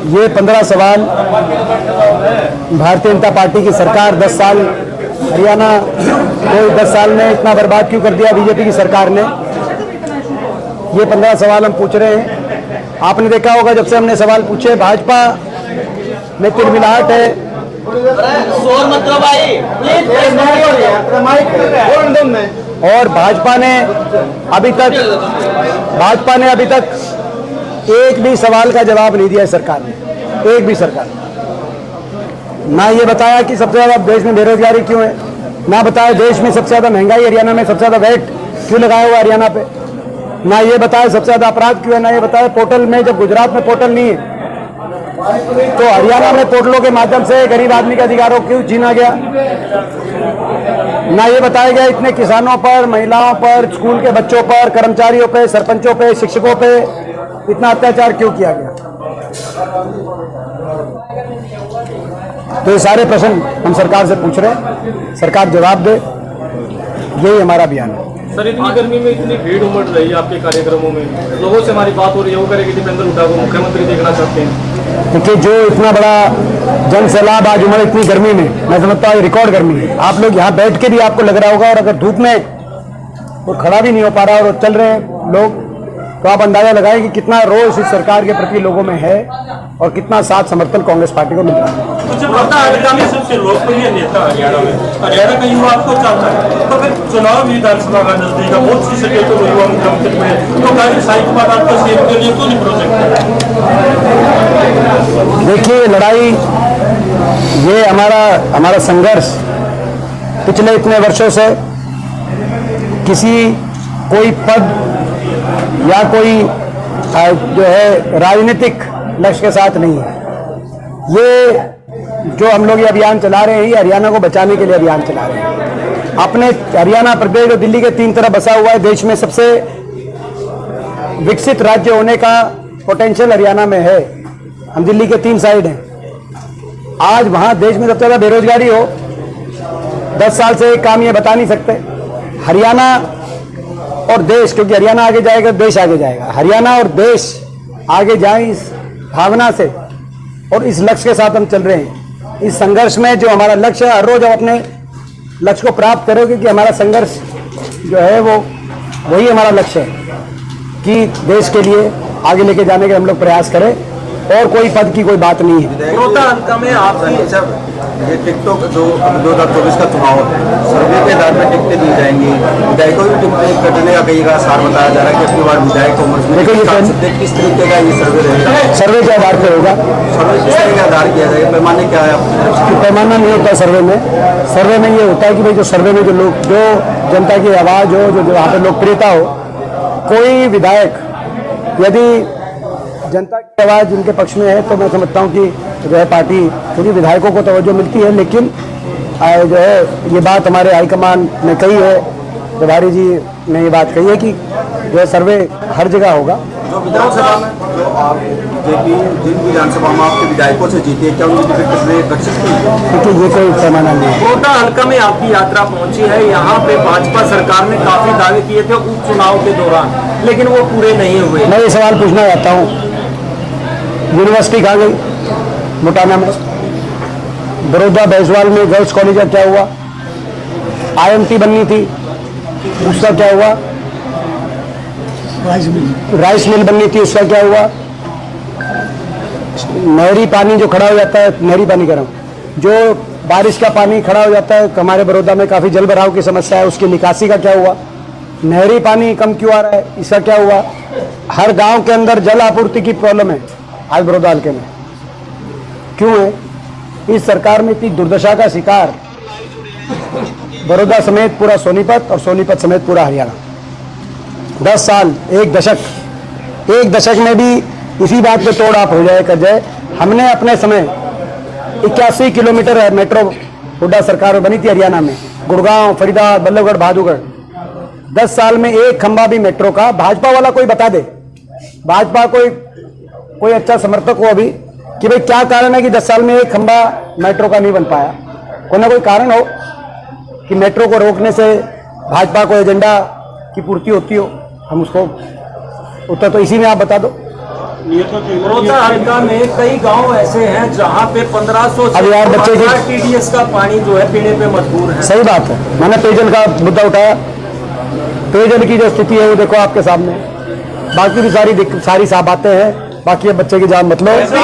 ये 15 सवाल भारतीय जनता पार्टी की सरकार 10 साल हरियाणा को 10 साल में इतना बर्बाद क्यों कर दिया बीजेपी की सरकार ने, ये 15 सवाल हम पूछ रहे हैं। आपने देखा होगा जब से हमने सवाल पूछे भाजपा में तिलमिलाहट है और भाजपा ने अभी तक एक भी सवाल का जवाब नहीं दिया सरकार ने, एक भी सरकार ना ये बताया कि सबसे ज्यादा देश में बेरोजगारी क्यों है, ना बताया देश में सबसे ज्यादा महंगाई हरियाणा में सबसे ज्यादा वैट क्यों लगाया हुआ हरियाणा पे, ना ये बताया सबसे ज्यादा अपराध क्यों है, ना ये बताया पोर्टल में जब गुजरात में पोर्टल नहीं है तो हरियाणा में पोर्टलों के माध्यम से गरीब आदमी के अधिकारों क्यों छीना गया, ना ये बताया गया इतने किसानों पर, महिलाओं पर, स्कूल के बच्चों पर, कर्मचारियों पे, सरपंचों पे, शिक्षकों पे इतना अत्याचार क्यों किया गया। तो ये सारे प्रश्न हम सरकार से पूछ रहे हैं, सरकार जवाब दे, यही हमारा अभियान है। सर, इतनी गर्मी में इतनी भीड़ उमड़ रही है आपके कार्यक्रमों में, लोगों से हमारी बात हो रही है, वो कह रहे कि दीपेंद्र हुड्डा को मुख्यमंत्री देखना चाहते हैं। क्योंकि जो इतना बड़ा जन सैलाब आज उमड़ इतनी गर्मी में, मैं समझता हूँ रिकॉर्ड गर्मी है। आप लोग यहाँ बैठ के भी आपको लग रहा होगा, और अगर धूप में वो खड़ा भी नहीं हो पा रहा और चल रहे हैं लोग, तो आप अंदाजा लगाएं कि कितना रोष इस सरकार के प्रति लोगों में है और कितना साथ समर्थन कांग्रेस पार्टी को मिल रहा है। सबसे लोकप्रिय नेता हरियाणा का युवा आपको चाहता है, तो फिर चुनाव भी विधानसभा का नजदीक है, बहुत सी सीटें तो युवा मुख्यमंत्री में, तो कार्य साई के बाद आपको सीट के लिए क्यों नहीं प्रोजेक्ट। देखिए लड़ाई, ये हमारा संघर्ष पिछले इतने वर्षों से किसी कोई पद या कोई जो है राजनीतिक लक्ष्य के साथ नहीं है। ये जो हम लोग ये अभियान चला रहे हैं, ये हरियाणा को बचाने के लिए अभियान चला रहे हैं। अपने हरियाणा प्रदेश जो दिल्ली के 3 तरफ बसा हुआ है, देश में सबसे विकसित राज्य होने का पोटेंशियल हरियाणा में है। हम दिल्ली के 3 साइड हैं। आज वहां देश में सबसे ज्यादा बेरोजगारी हो, 10 साल से एक काम ये बता नहीं सकते। हरियाणा और देश, क्योंकि हरियाणा आगे जाएगा देश आगे जाएगा, हरियाणा और देश आगे जाए इस भावना से और इस लक्ष्य के साथ हम चल रहे हैं। इस संघर्ष में जो हमारा लक्ष्य है, हर रोज हम अपने लक्ष्य को प्राप्त करोगे कि हमारा संघर्ष जो है वो वही हमारा लक्ष्य है कि देश के लिए आगे लेके जाने के हम लोग प्रयास करें, और कोई पद की कोई बात नहीं है। में आपकी ये टिकटों जो 2024 का चुनाव सर्वे के आधार पर टिकटें दी जाएंगी, विधायकों की टिकटें कटने का कई सार बताया जा रहा है कि अपनी बार विधायक को किस तरीके का ये सर्वे रहेगा, सर्वे के आधार पर होगा। सर्वे किस तरह का आधार किया जाएगा, पैमाने क्या है? पैमाना नहीं होता सर्वे में ये होता है कि भाई जो सर्वे में जो लोग, जो जनता की आवाज हो, जो वहाँ पर लोकप्रियता हो, कोई विधायक यदि जनता की आवाज जिनके पक्ष में है तो मैं समझता हूँ कि जो है पार्टी, क्योंकि विधायकों को तवज्जो मिलती है, लेकिन जो है ये बात हमारे हाईकमान ने कही है, प्रभारी जी ने ये बात कही है कि जो है सर्वे हर जगह होगा। जो विधानसभा में जो आप जिन विधानसभा में आपके विधायकों से जीते हैं, क्या उनकी टिकटें कट सकती है? क्योंकि ये कोई पैमाना नहीं है। कोटा हल्का में आपकी यात्रा पहुंची है, यहाँ पे भाजपा सरकार ने काफी दावे किए थे उपचुनाव के दौरान, लेकिन वो पूरे नहीं हुए। मैं ये सवाल पूछना चाहता हूँ, यूनिवर्सिटी कहाँ गई? मोटाना में। बड़ौदा बैजवाल में गर्ल्स कॉलेज का क्या हुआ? IMT बननी थी, उसका क्या हुआ? राइस मिल बननी थी, उसका क्या हुआ? नहरी पानी जो खड़ा हो जाता है, नहरी पानी कह रहा हूँ, जो बारिश का पानी खड़ा हो जाता है, हमारे बड़ौदा में काफ़ी जल भराव की समस्या है, उसकी निकासी का क्या हुआ? नहरी पानी कम क्यों आ रहा है, इसका क्या हुआ? हर गांव के अंदर जल आपूर्ति की प्रॉब्लम है आज बड़ौदा हल्के में, क्यों है? इस सरकार में इतनी दुर्दशा का शिकार बड़ौदा समेत पूरा सोनीपत और सोनीपत समेत पूरा हरियाणा। 10 साल, एक दशक में भी इसी बात पे तोड़ आप हो जाए कर जाए। हमने अपने समय 81 किलोमीटर मेट्रो हुड्डा सरकार बनी थी हरियाणा में, गुड़गांव, फरीदाबाद, बल्लभगढ़, बहादुरगढ़। 10 साल में एक खंबा भी मेट्रो का, भाजपा वाला कोई बता दे, भाजपा कोई अच्छा समर्थक हो अभी कि भाई क्या कारण है कि 10 साल में एक खंबा मेट्रो का नहीं बन पाया। कोई ना कोई कारण हो कि मेट्रो को रोकने से भाजपा को एजेंडा की पूर्ति होती हो, हम उसको उत्तर तो इसी में आप बता दो। बड़ौदा हल्का में कई गांव ऐसे हैं जहां पे 1500 अब यार बच्चे की- TDS का पानी जो है पीने पे मजबूर है। सही बात है, मैंने पेयजल का मुद्दा उठाया। पेयजल की जो स्थिति है वो देखो आपके सामने, बाकी भी सारी सारी बातें हैं। बाकी अब बच्चे की जान मत लो।